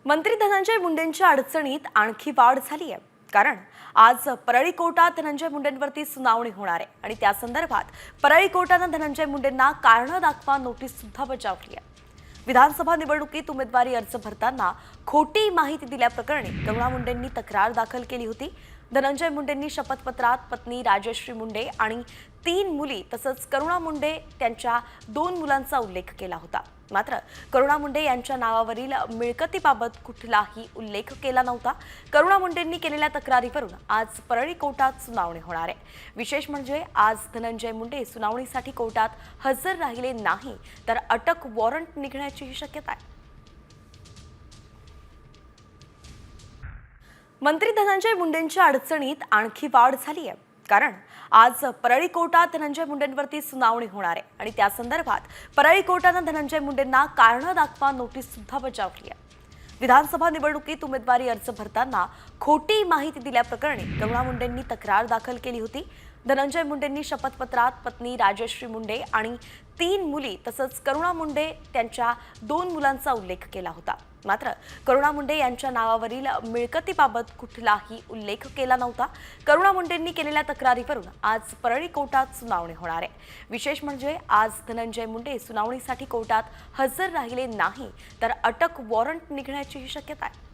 मंत्री धनंजय मुंडेंच्या अडचणीत आणखी वाढ झाली आहे। कारण आज परळी कोर्टात धनंजय मुंडेंवरती सुनावणी होणार आहे आणि त्या संदर्भात परळी कोर्टाने धनंजय मुंडेंना कारण दाखवा नोटीस सुद्धा बजावली आहे। विधानसभा निवडणुकीत उमेदवारी अर्ज भरताना खोटी माहिती दिल्याप्रकरणी करुणा मुंडेंनी तक्रार दाखल केली होती। धनंजय मुंडेंनी शपथपत्रात पत्नी राजश्री मुंडे आणि 3 मुली तसंच करुणा मुंडे त्यांच्या 2 मुलांचा उल्लेख केला होता। मात्र करुणा मुंडे यांच्या नावावरील मिळकतीबाबत कुठलाही उल्लेख केला नव्हता। करुणा मुंडेंनी केलेल्या तक्रारीवरून आज परळी कोर्टात सुनावणी होणार आहे। विशेष म्हणजे आज धनंजय मुंडे सुनावणीसाठी कोर्टात हजर राहिले नाही तर अटक वॉरंट निघण्याचीही शक्यता आहे। मंत्री धनंजय मुंडेंच्या अडचणीत आणखी वाढ झाली आहे। कारण आज परळी कोर्टात धनंजय मुंडेंवरती सुनावणी होणार आहे आणि त्या संदर्भात परळी कोर्टाने धनंजय मुंडेंना कारण दाखवा नोटीस सुद्धा बजावली आहे। विधानसभा निवडणुकीत उमेदवारी अर्ज भरताना खोटी माहिती दिल्याप्रकरणी करुणा मुंडेंनी तक्रार दाखल केली होती। धनंजय मुंडेंनी शपथपत्रात पत्नी राजश्री मुंडे आणि 3 मुली तसंच करुणा मुंडे त्यांच्या 2 मुलांचा उल्लेख केला होता। मात्र करुणा मुंडे यांच्या नावावरील मिळकतीबाबत कुठलाही उल्लेख केला नव्हता। करुणा मुंडेंनी केलेल्या तक्रारीवरून आज परळी कोर्टात सुनावणी होणार आहे। विशेष म्हणजे आज धनंजय मुंडे सुनावणीसाठी कोर्टात हजर राहिले नाही तर अटक वॉरंट निघण्याचीही शक्यता आहे।